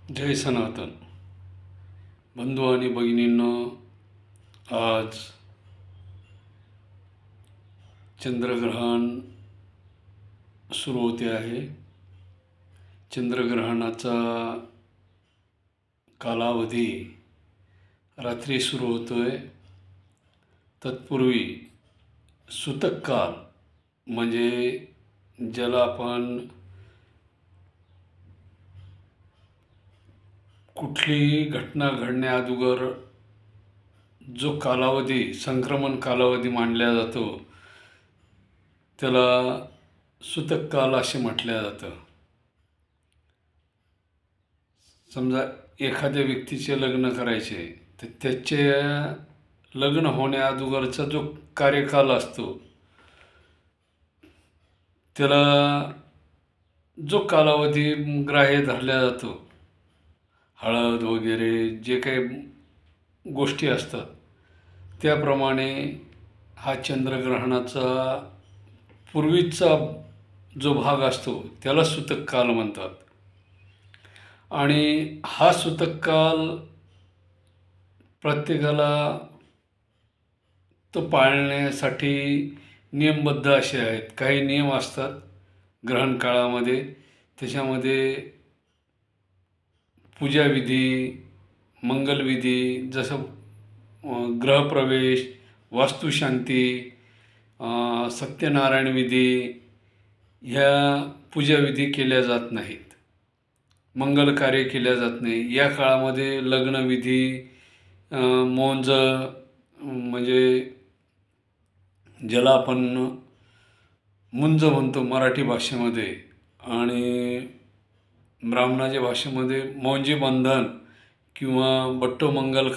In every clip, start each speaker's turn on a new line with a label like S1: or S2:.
S1: जय सनातन. बंधू आणि भगिनींनो, आज चंद्रग्रहण सुरू होते आहे. चंद्रग्रहणाचा कालावधी रात्री सुरू होतोय. तत्पूर्वी सूतक काल म्हणजे ज्याला आपण कुठलीही घटना घडण्याअगोदर जो कालावधी संक्रमण कालावधी मानला जातो त्याला सूतक काल असे म्हटलं जातं. समजा एखाद्या व्यक्तीचे लग्न करायचे तर त्याचे लग्न होण्याअगोदरचा जो कार्यकाल असतो त्याला जो कालावधी ग्राह्य धरला जातो, हळद वगैरे जे काही गोष्टी असतात त्याप्रमाणे हा चंद्रग्रहणाचा पूर्वीचा जो भाग असतो त्याला सूतक काल म्हणतात. आणि हा सूतक काल प्रत्येकाला तो पाळण्यासाठी नियमबद्ध असे आहेत. काही नियम असतात ग्रहण काळामध्ये. त्याच्यामध्ये पूजाविधी, मंगलविधी, जसं गृहप्रवेश, वास्तुशांती, सत्यनारायण विधी ह्या पूजाविधी केल्या जात नाहीत. मंगल कार्य केल्या जात नाही. या काळामध्ये लग्नविधी, मोंज म्हणजे ज्याला आपण मुंज म्हणतो मराठी भाषेमध्ये आणि ब्राह्मणाच्या भाषेमध्ये मौंजी बंधन किंवा बट्टोमंगल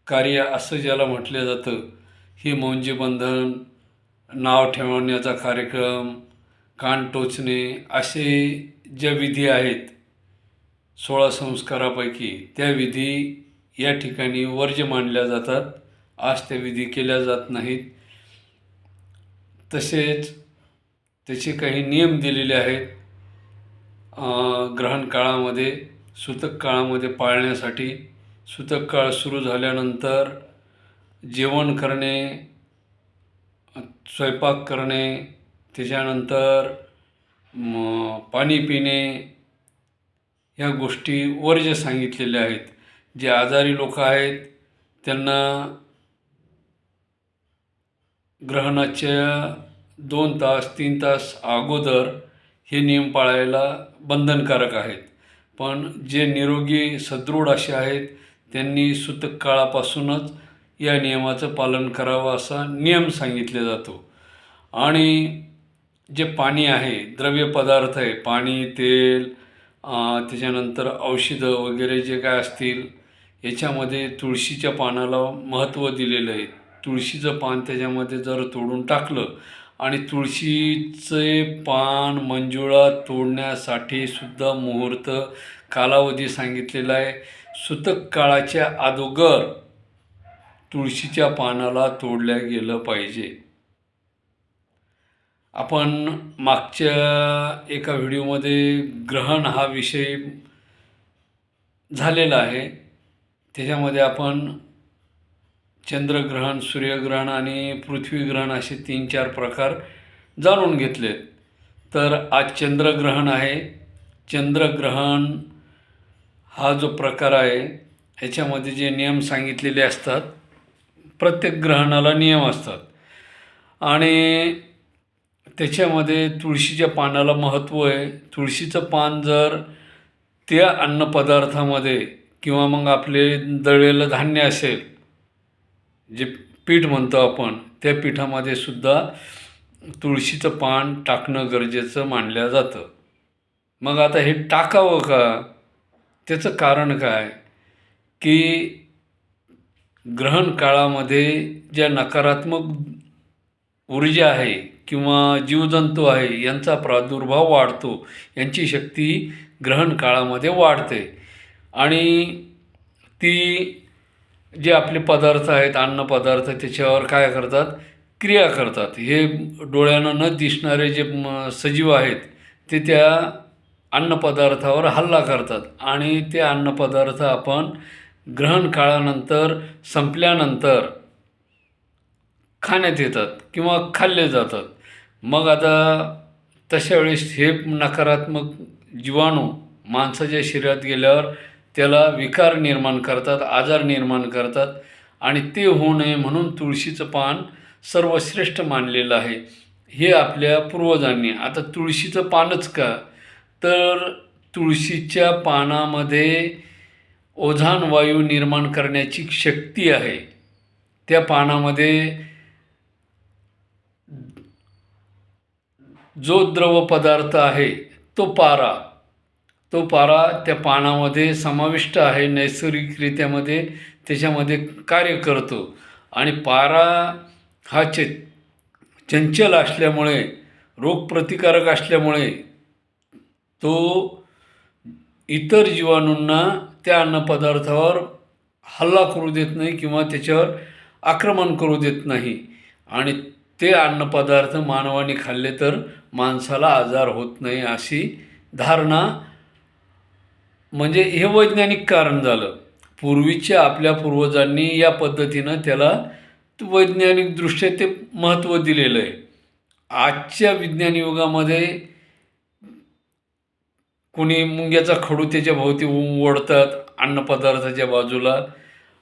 S1: कार्य असं ज्याला म्हटलं जातं, ही मौंजी बंधन, नाव ठेवण्याचा कार्यक्रम, कान टोचणे असे ज्या विधी आहेत 16 संस्कारापैकी त्या विधी या ठिकाणी वर्ज्य मानल्या जातात. आज त्या विधी केल्या जात नाहीत. तसेच त्याचे काही नियम दिलेले आहेत ग्रहण काळामध्ये, सूतक काळामध्ये पाळण्यासाठी. सूतक काळ सुरू झाल्यानंतर जेवण करणे, स्वयंपाक करणे, त्याच्यानंतर पाणी पिणे ह्या गोष्टी वर्ज्य सांगितलेल्या आहेत. जे आजारी लोक आहेत त्यांना ग्रहणाच्या 2 तास 3 तास अगोदर हे नियम पाळायला बंधनकारक आहेत. पण जे निरोगी सदृढ असे आहेत त्यांनी सूतक काळापासूनच या नियमाचं पालन करावं असा नियम सांगितला जातो. आणि जे पाणी आहे, द्रव्य पदार्थ आहे, पाणी, तेल, त्याच्यानंतर औषधं वगैरे जे काय असतील याच्यामध्ये तुळशीच्या पानाला महत्त्व दिलेलं आहे. तुळशीचं पान त्याच्यामध्ये जर तोडून टाकलं आणि तुळशीचे पान मंजुळा तोडण्यासाठी सुद्धा मुहूर्त कालावधी सांगितलेला आहे. सूतक काळाच्या अगोदर तुळशीच्या पानाला तोडल्या गेलं पाहिजे. आपण मागच्या एका व्हिडिओमध्ये ग्रहण हा विषय झालेला आहे. त्याच्यामध्ये आपण चंद्रग्रहण, सूर्यग्रहण आणि पृथ्वीग्रहण असे 3-4 प्रकार जाणून घेतलेत. तर आज चंद्रग्रहण आहे. चंद्रग्रहण हा जो प्रकार आहे ह्याच्यामध्ये जे नियम सांगितलेले असतात, प्रत्येक ग्रहणाला नियम असतात आणि त्याच्यामध्ये तुळशीच्या पानाला महत्त्व आहे. तुळशीचं पान जर त्या अन्नपदार्थामध्ये किंवा मग आपले दळलेलं धान्य असेल, जे पीठ म्हणतो आपण, त्या पीठामध्ये सुद्धा तुळशीचं पान टाकणं गरजेचं मानलं जातं. मग आता हे टाकावं का? त्याचं कारण काय की ग्रहण काळामध्ये ज्या नकारात्मक ऊर्जा आहे किंवा जीवजंतू आहे यांचा प्रादुर्भाव वाढतो. यांची शक्ती ग्रहण काळामध्ये वाढते आणि ती जे आपले पदार्थ आहेत, अन्नपदार्थ, त्याच्यावर काय करतात, क्रिया करतात. हे डोळ्यानं न दिसणारे जे सजीव आहेत ते त्या अन्नपदार्थावर हल्ला करतात आणि ते अन्नपदार्थ आपण ग्रहण काळानंतर संपल्यानंतर खाण्यात येतात किंवा खाल्ले जातात. मग आता तशा वेळेस हे नकारात्मक जीवाणू माणसाच्या शरीरात गेल्यावर त्याला विकार निर्माण करतात, आजार निर्माण करतात आणि ते होऊ नये म्हणून तुळशीचं पान सर्वश्रेष्ठ मानलेलं आहे. हे आपल्या पूर्वजांनी. आता तुळशीचं पानच का, तर तुळशीच्या पानामध्ये ओझान वायू निर्माण करण्याची शक्ती आहे. त्या पानामध्ये जो द्रव पदार्थ आहे तो पारा त्या पानामध्ये समाविष्ट आहे. नैसर्गिकरित्यामध्ये त्याच्यामध्ये कार्य करतो आणि पारा हा चंचल असल्यामुळे, रोगप्रतिकारक असल्यामुळे तो इतर जीवाणूंना त्या अन्नपदार्थावर हल्ला करू देत नाही किंवा त्याच्यावर आक्रमण करू देत नाही आणि ते अन्नपदार्थ मानवाने खाल्ले तर माणसाला आजार होत नाही अशी धारणा. म्हणजे हे वैज्ञानिक कारण झालं. पूर्वीच्या आपल्या पूर्वजांनी या पद्धतीनं त्याला वैज्ञानिकदृष्ट्या ते महत्त्व दिलेलं आहे. आजच्या विज्ञान युगामध्ये कोणी मुंग्याचा खडू त्याच्या भोवती ओढतात अन्नपदार्थाच्या बाजूला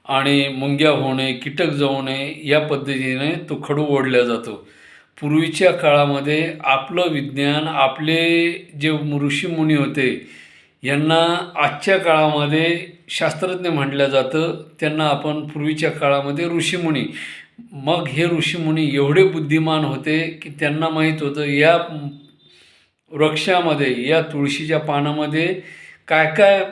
S1: आणि मुंग्या होऊ नये, कीटक जाऊ नये या पद्धतीने तो खडू ओढला जातो. पूर्वीच्या काळामध्ये आपलं विज्ञान, आपले जे ऋषीमुनी होते यांना आजच्या काळामध्ये शास्त्रज्ञ म्हटलं जातं. त्यांना आपण पूर्वीच्या काळामध्ये ऋषीमुनी. मग हे ऋषीमुनी एवढे बुद्धिमान होते की त्यांना माहीत होतं या वृक्षामध्ये, या तुळशीच्या पानामध्ये काय काय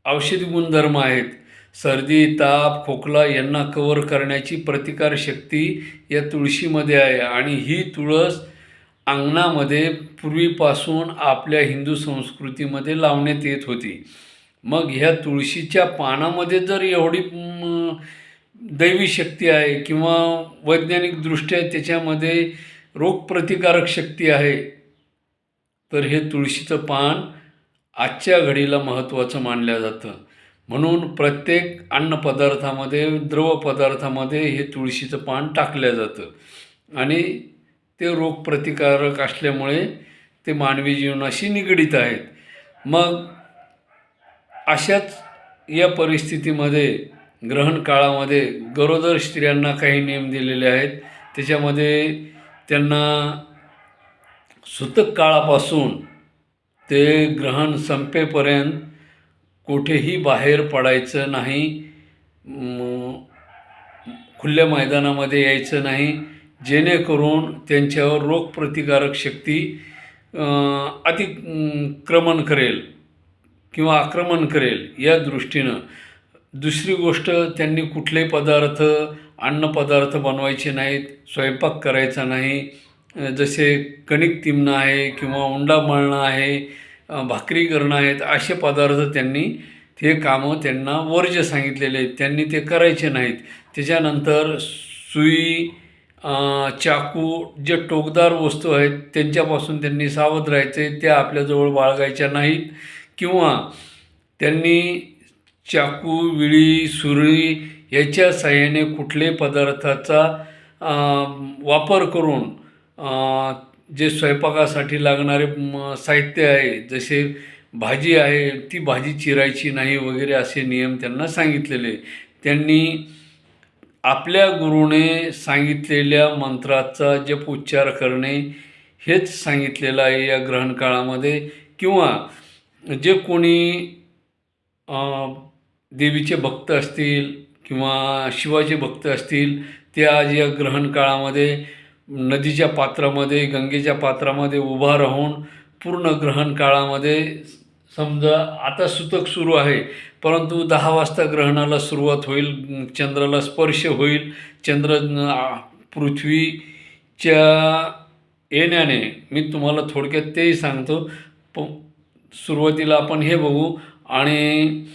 S1: औषधी गुणधर्म आहेत. सर्दी, ताप, खोकला यांना कव्हर करण्याची प्रतिकारशक्ती या तुळशीमध्ये आहे आणि ही तुळस अंगणामध्ये पूर्वीपासून आपल्या हिंदू संस्कृतीमध्ये लावण्यात येत होती. मग ह्या तुळशीच्या पानामध्ये जर एवढी दैवी शक्ती आहे किंवा वैज्ञानिकदृष्ट्या त्याच्यामध्ये रोगप्रतिकारक शक्ती आहे, तर हे तुळशीचं पान आजच्या घडीला महत्त्वाचं मानलं जातं. म्हणून प्रत्येक अन्नपदार्थामध्ये, द्रवपदार्थामध्ये हे तुळशीचं पान टाकलं जातं आणि ते रोगप्रतिकारक असल्यामुळे ते मानवी जीवनाशी निगडीत आहेत. मग अशाच या परिस्थितीमध्ये ग्रहण काळामध्ये गरोदर स्त्रियांना काही नियम दिलेले आहेत. त्याच्यामध्ये त्यांना सूतक काळापासून ते ग्रहण संपेपर्यंत कुठेही बाहेर पडायचं नाही, खुल्या मैदानामध्ये यायचं नाही, जेणेकरून त्यांच्यावर रोगप्रतिकारक शक्ती अतिक्रमण करेल किंवा आक्रमण करेल या दृष्टीनं. दुसरी गोष्ट, त्यांनी कुठलेही अन्नपदार्थ बनवायचे नाहीत, स्वयंपाक करायचा नाही. जसे कणिक तिमणं आहे किंवा उंडा मळणं आहे, भाकरी करणं आहेत, असे पदार्थ ते कामं त्यांना वर्ज्य सांगितलेले आहेत, त्यांनी ते करायचे नाहीत. त्याच्यानंतर सुई, चाकू, जे टोकदार वस्तू आहेत त्यांच्यापासून त्यांनी सावध राहायचे, त्या आपल्याजवळ बाळगायच्या नाहीत किंवा त्यांनी चाकू, विळी, सुरी याच्या साहाय्याने कुठल्याही पदार्थाचा वापर करून जे स्वयंपाकासाठी लागणारे साहित्य आहे, जसे भाजी आहे ती भाजी चिरायची नाही वगैरे असे नियम त्यांना सांगितलेले. त्यांनी आपल्या गुरुने सांगितलेल्या मंत्राचा जप उच्चार करणे हेच सांगितलेलं आहे या ग्रहण काळामध्ये. किंवा जे कोणी देवीचे भक्त असतील किंवा शिवाचे भक्त असतील, ते आज या ग्रहण काळामध्ये नदीच्या पात्रामध्ये, गंगेच्या पात्रामध्ये उभा राहून पूर्ण ग्रहण काळामध्ये, समजा आता सूतक सुरू आहे परंतु 10 वाजता ग्रहणाला सुरुवात होईल, चंद्राला स्पर्श होईल, चंद्र पृथ्वीच्या येण्याने, मी तुम्हाला थोडक्यात तेही सांगतो. सुरुवातीला आपण हे बघू. आणि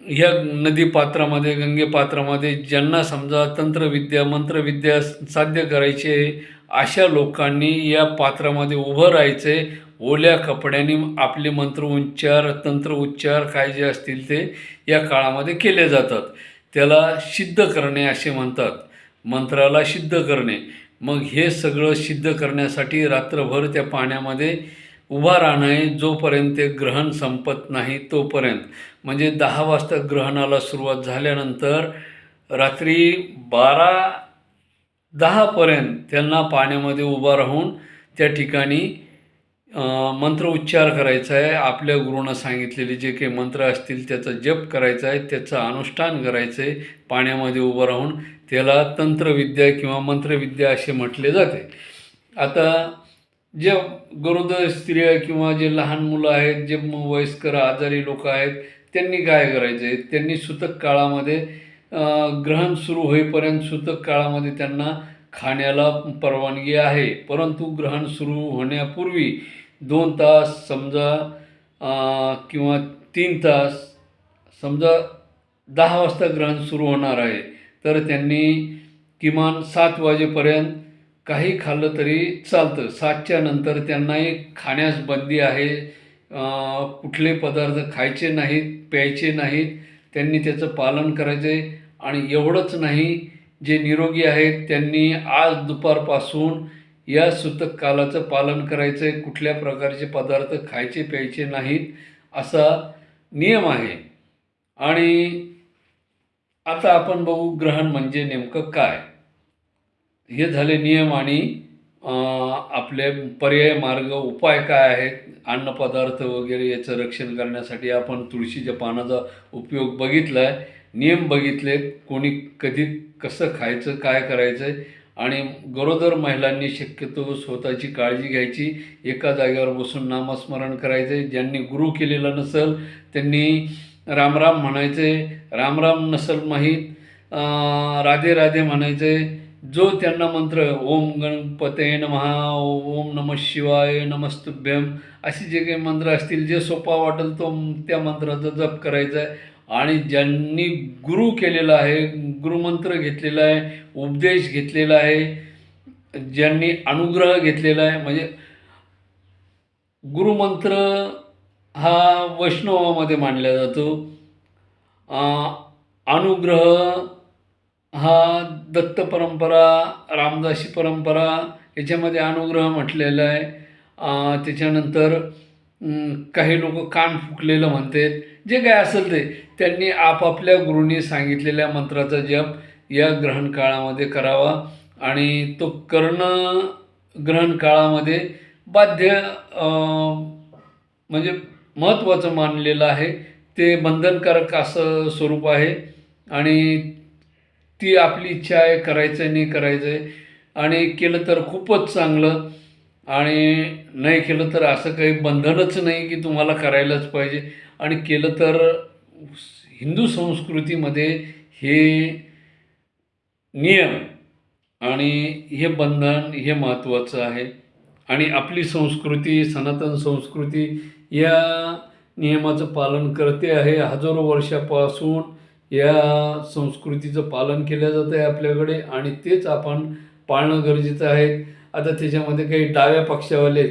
S1: ह्या नदीपात्रामध्ये, गंगेपात्रामध्ये ज्यांना समजा तंत्रविद्या, मंत्रविद्या साध्य करायची आहे, अशा लोकांनी या पात्रामध्ये उभं राहायचं आहे. ओल्या कपड्याने आपले मंत्र उच्चार तंत्र उच्चार काय जे असतील ते या काळामध्ये केले जातात. त्याला सिद्ध करणे असे म्हणतात. मंत्राला सिद्ध करणे. मग हे सगळं सिद्ध करण्यासाठी रात्रभर त्या पाण्यामध्ये उभा राहणे जोपर्यंत ते ग्रहण संपत नाही तोपर्यंत. म्हणजे 10 वाजता ग्रहणाला सुरुवात झाल्यानंतर रात्री 12-10पर्यंत त्यांना पाण्यामध्ये उभा राहून त्या ठिकाणी मंत्र उच्चार करायचा आहे. आपल्या गुरूनं सांगितलेले जे काही मंत्र असतील त्याचा जप करायचा आहे, त्याचं अनुष्ठान करायचं आहे पाण्यामध्ये उभं राहून. त्याला तंत्रविद्या किंवा मंत्रविद्या असे म्हटले जाते. आता जे गरोदर स्त्रिया किंवा जे लहान मुलं आहेत, जे वयस्कर आजारी लोक आहेत, त्यांनी काय करायचं आहे, त्यांनी सूतक काळामध्ये ग्रहण सुरू होईपर्यंत सूतक काळामध्ये त्यांना खाण्याला परवानगी आहे. परंतु ग्रहण सुरू होण्यापूर्वी 2 तास समजा किंवा 3 तास, समजा 10 वाजता ग्रहण सुरू होणार आहे तर त्यांनी किमान 7 वाजेपर्यंत काही खाल्लं तरी चालतं. 7च्या नंतर त्यांनाही खाण्यास बंदी आहे. कुठले पदार्थ खायचे नाहीत, प्यायचे नाहीत. त्यांनी त्याचं पालन करायचं आहे. आणि एवढंच नाही, जे निरोगी आहेत त्यांनी आज दुपारपासून या सूतक कालाचं पालन करायचं आहे. कुठल्या प्रकारचे पदार्थ खायचे प्यायचे नाहीत असा नियम आहे. आणि आता आपण बघू ग्रहण म्हणजे नेमकं काय. हे झाले नियम आणि आपले पर्याय मार्ग उपाय काय आहेत. अन्नपदार्थ वगैरे याचं रक्षण करण्यासाठी आपण तुळशीच्या पानाचा उपयोग बघितला आहे, नियम बघितलेत, कोणी कधी कसं खायचं काय करायचं आहे. आणि गरोदर महिलांनी शक्यतो स्वतःची काळजी घ्यायची. एका जागेवर बसून नामस्मरण करायचे. ज्यांनी गुरु केलेला नसेल त्यांनी रामराम म्हणायचे. रामराम नसेल माहीत राधे राधे म्हणायचे. जो त्यांना मंत्र ओम गणपते नमः, ओम नमः शिवाय, नमस्तुभ्यम असे जे काही मंत्र असतील, जे सोपा वाटेल तो त्या मंत्राचा जप करायचा आहे. आणि ज्यांनी गुरु केलेला आहे, गुरुमंत्र घेतलेला आहे, उपदेश घेतलेला आहे, ज्यांनी अनुग्रह घेतलेला आहे, म्हणजे गुरुमंत्र हा वैष्णवामध्ये मानला जातो. अनुग्रह हा दत्त परंपरा, रामदासी परंपरा याच्यामध्ये अनुग्रह म्हटलेला आहे. त्याच्यानंतर काही लोक कान फुकलेलं म्हणतात. जे काय असेल ते त्यांनी आपापल्या गुरूंनी सांगितलेल्या मंत्राचा जप या ग्रहण काळामध्ये करावा. आणि तो करणं ग्रहण काळामध्ये बाध्य म्हणजे महत्त्वाचं मानलेलं आहे. ते बंधनकारक असं स्वरूप आहे. आणि ती आपली इच्छा आहे, करायचं आहे नाही करायचं आहे. आणि केलं तर खूपच चांगलं, आणि नाही केलं तर असं काही बंधनच नाही की तुम्हाला करायलाच पाहिजे. आणि केलं तर हिंदू संस्कृतीमध्ये हे नियम आणि हे बंधन हे महत्त्वाचं आहे. आणि आपली संस्कृती, सनातन संस्कृती या नियमाचं पालन करते आहे. हजारो वर्षापासून या संस्कृतीचं पालन केलं जातं आहे आपल्याकडे, आणि तेच आपण पाळणं गरजेचं आहे. आता त्याच्यामध्ये काही डाव्या पक्षावाले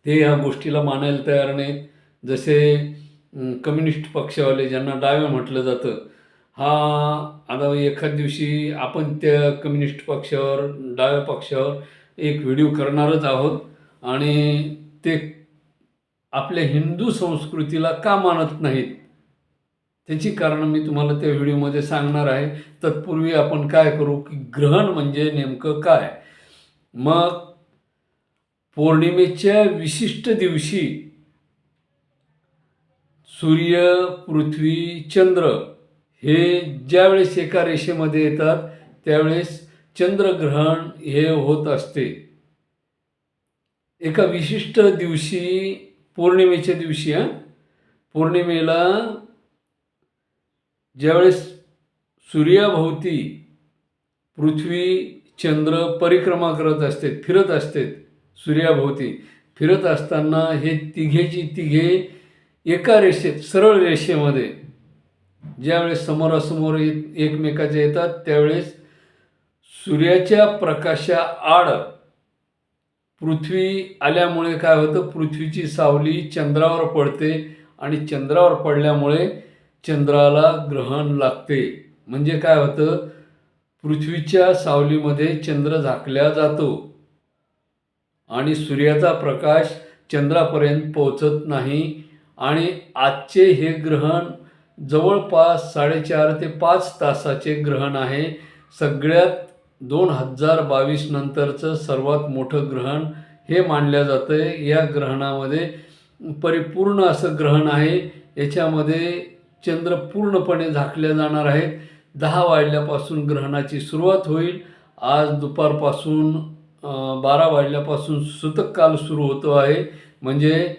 S1: ते ह्या गोष्टीला मानायला तयार नाहीत. जसे कम्युनिस्ट पक्षवाले, ज्यांना डाव्या म्हटलं जातं. आता एखाद दिवशी आपण त्या कम्युनिस्ट पक्षावर, डाव्या पक्षावर एक व्हिडिओ करणारच आहोत. आणि ते आपल्या हिंदू संस्कृतीला का मानत नाहीत त्याची कारणं मी तुम्हाला त्या व्हिडिओमध्ये सांगणार आहे. तत्पूर्वी आपण काय करू की ग्रहण म्हणजे नेमकं काय. मग पौर्णिमेच्या विशिष्ट दिवशी सूर्य, पृथ्वी, चंद्र हे ज्यावेळेस एका रेषेमध्ये येतात त्यावेळेस चंद्रग्रहण हे होत असते. एका विशिष्ट दिवशी, पौर्णिमेच्या दिवशी, पौर्णिमेला ज्यावेळेस सूर्याभोवती पृथ्वी, चंद्र परिक्रमा करत असते, फिरत असते, सूर्याभोवती फिरत असताना हे तिघे एका रेषेत, सरळ रेषेमध्ये ज्यावेळेस समोरासमोर एकमेकाच्या येतात त्यावेळेस सूर्याच्या प्रकाशाआड पृथ्वी आल्यामुळे काय होतं, पृथ्वीची सावली चंद्रावर पडते आणि चंद्रावर पडल्यामुळे चंद्राला ग्रहण लागते. म्हणजे काय होतं, पृथ्वीच्या सावलीमध्ये चंद्र झाकला जातो आणि सूर्याचा प्रकाश चंद्रापर्यंत पोहोचत नाही. आणि आजचे हे ग्रहण जवळपास 4.5 ते 5 तासाचे ग्रहण आहे. सगळ्यात 2022 नंतरचं सर्वात मोठं ग्रहण हे मानलं जातं आहे. या ग्रहणामध्ये परिपूर्ण असं ग्रहण आहे. याच्यामध्ये चंद्र पूर्णपणे झाकल्या जाणार आहेत. 10 वाजल्यापासून ग्रहणाची सुरुवात होईल. आज दुपारपासून 12 वाजल्यापासून सूतक काल सुरू होतो आहे. म्हणजे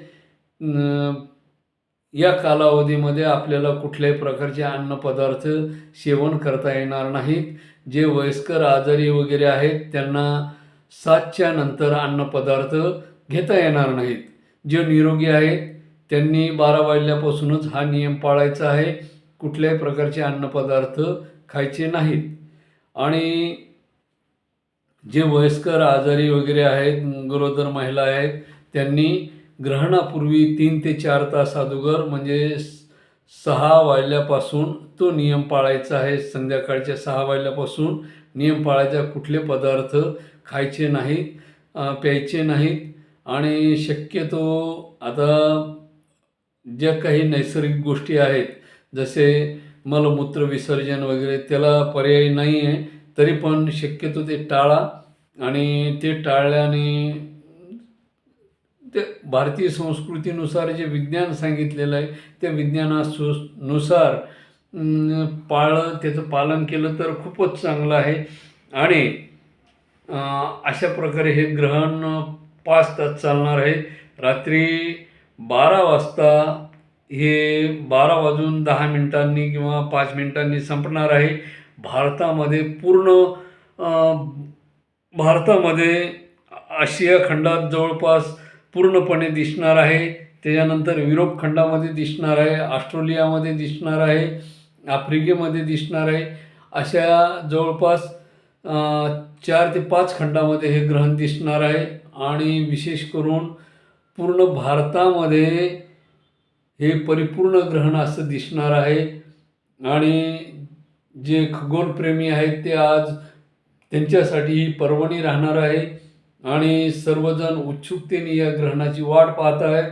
S1: या कालावधीमध्ये आपल्याला कुठल्याही प्रकारचे अन्नपदार्थ सेवन करता येणार नाहीत. जे वयस्कर आजारी वगैरे आहेत त्यांना 7च्या नंतर अन्नपदार्थ घेता येणार नाहीत. जे निरोगी आहेत त्यांनी 12 वाजल्यापासूनच हा नियम पाळायचा आहे. कुठल्याही प्रकारचे अन्नपदार्थ खायचे नाहीत. आणि जे वयस्कर आजारी वगैरे आहेत, गरोदर महिला आहेत, त्यांनी ग्रहणापूर्वी 3 ते 4 तास अगोदर म्हणजे 6 वाजल्यापासून तो नियम पाळायचा आहे. संध्याकाळच्या 6 वाजल्यापासून नियम पाळायचा. कुठले पदार्थ खायचे नाहीत, प्यायचे नाहीत. आणि शक्यतो आता ज्या काही नैसर्गिक गोष्टी आहेत, जसे मलमूत्र विसर्जन वगैरे, त्याला पर्याय नाही आहे. तरी पण शक्यतो ते टाळा. आणि ते टाळल्याने ते भारतीय संस्कृतीनुसार जे विज्ञान सांगितलेलं आहे त्या नुसार पाळलं, त्याचं पालन केलं तर खूपच चांगलं आहे. आणि अशा प्रकारे हे ग्रहण 5 तास चालणार आहे. रात्री 12 वाजता हे 12 वाजून 10 मिनिटांनी किंवा 5 मिनिटांनी संपणार आहे. भारतामध्ये आशिया खंडात जवळपास पूर्णपणे दिसणार आहे. त्याच्यानंतर युरोप खंडामध्ये दिसणार आहे, ऑस्ट्रेलियामध्ये दिसणार आहे, आफ्रिकेमध्ये दिसणार आहे. अशा जवळपास 4 ते 5 खंडामध्ये हे ग्रहण दिसणार आहे. आणि विशेष करून पूर्ण भारतामध्ये हे परिपूर्ण ग्रहण असं दिसणार आहे. आणि जे खगोलप्रेमी आहेत ते आज त्यांच्यासाठी ही पर्वणी राहणार आहे. आणि सर्वजण उत्सुकतेने या ग्रहणाची वाट पाहत आहेत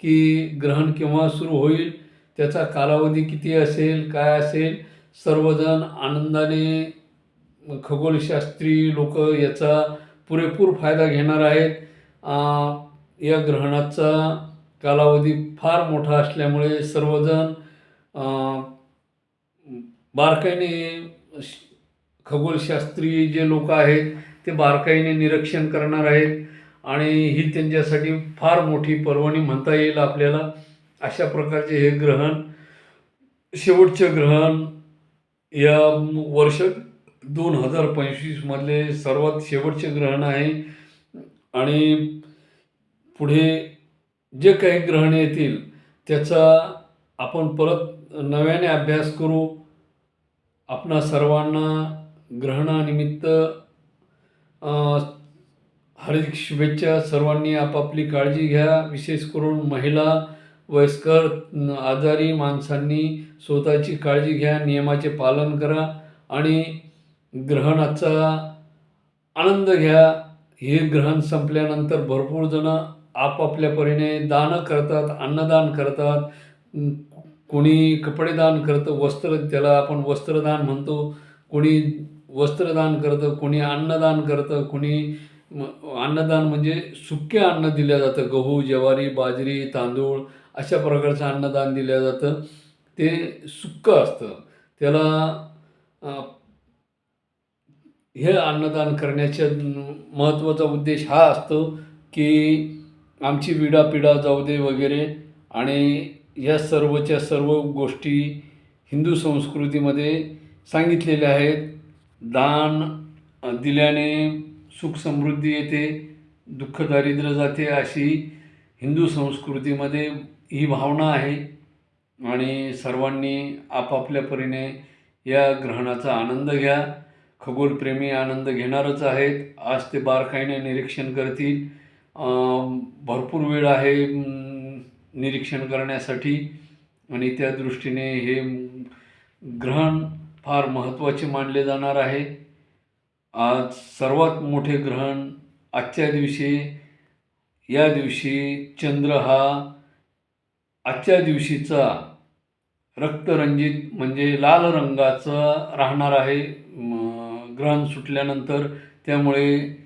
S1: की ग्रहण केव्हा सुरू होईल, त्याचा कालावधी किती असेल, काय असेल. सर्वजण आनंदाने, खगोलशास्त्री लोक याचा पुरेपूर फायदा घेणार आहेत. या ग्रहणाचा कालावधी फार मोठा असल्यामुळे सर्वजण बारकाईने, खगोलशास्त्री जे लोक आहेत ते बारकाईने निरीक्षण करणार आहेत. आणि ही त्यांच्यासाठी फार मोठी पर्वणी म्हणता येईल आपल्याला. अशा प्रकारचे हे ग्रहण, शेवटचे ग्रहण, या वर्ष 2025 मधले सर्वात शेवटचे ग्रहण आहे. आणि पुढे जे काही ग्रहण येतील त्याचा आपण परत नव्याने अभ्यास करू. आपणा सर्वांना ग्रहणानिमित्त हार्दिक शुभेच्छा. सर्वांनी आपापली काळजी घ्या. विशेष करून महिला, वयस्कर, आजारी माणसांनी स्वतःची काळजी घ्या. नियमाचे पालन करा आणि ग्रहणाचा आनंद घ्या. हे ग्रहण संपल्यानंतर भरपूर जण आपापल्या परीने दान करतात, अन्नदान करतात. कोणी कपडेदान करतं, त्याला आपण वस्त्रदान म्हणतो. कोणी वस्त्रदान करतं, कोणी अन्नदान करतं. अन्नदान म्हणजे सुके अन्न दिलं जातं. गहू, ज्वारी, बाजरी, तांदूळ अशा प्रकारचं अन्नदान दिलं जातं. ते सुक्कं असतं. त्याला हे अन्नदान करण्याचा महत्त्वाचा उद्देश हा असतो की आमची विडापिडा जाऊ दे वगैरे. आणि या सर्वच्या सर्व गोष्टी हिंदू संस्कृतीमध्ये सांगितलेल्या आहेत. दान दिल्याने सुख समृद्धी येते, दुःख दारिद्र्य जाते, अशी हिंदू संस्कृतीमध्ये ही भावना आहे. आणि सर्वांनी आपापल्या परीने या ग्रहणाचा आनंद घ्या. खगोलप्रेमी आनंद घेणारच आहेत. आज ते बारकाईने निरीक्षण करतील. भरपूर वेळ आहे निरीक्षण करण्यासाठी आणि त्या दृष्टीने हे ग्रहण फार महत्त्वाचे मानले जाणार आहे. आज सर्वात मोठे ग्रहण आजच्या दिवशी, या दिवशी चंद्र हा आजच्या दिवशीचा रक्तरंजित म्हणजे लाल रंगाचा राहणार आहे ग्रहण सुटल्यानंतर. त्यामुळे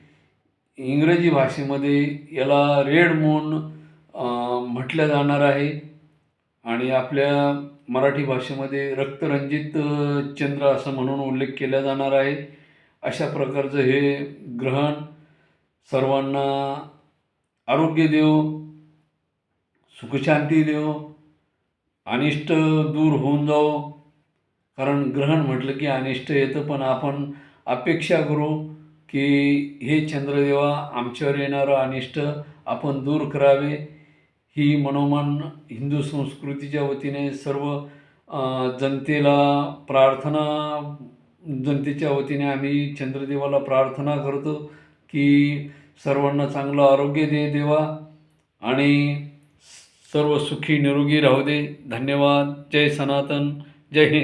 S1: इंग्रजी भाषेमध्ये याला रेड मून म्हटलं जाणार आहे आणि आपल्या मराठी भाषेमध्ये रक्तरंजित चंद्र असं म्हणून उल्लेख केला जाणार आहे. अशा प्रकारचं हे ग्रहण सर्वांना आरोग्य देव, सुखशांती देव, अनिष्ट दूर होऊन जावो. कारण ग्रहण म्हटलं की अनिष्ट येतं, पण आपण अपेक्षा करू की हे चंद्रदेवा आमच्यावर येणारं अनिष्ट आपण दूर करावे. ही मनोमन हिंदू संस्कृतीच्या वतीने सर्व जनतेला प्रार्थना, जनतेच्या वतीने आम्ही चंद्रदेवाला प्रार्थना करतो की सर्वांना चांगलं आरोग्य देवा आणि सर्व सुखी निरोगी राहू दे. धन्यवाद. जय सनातन. जय हिंद.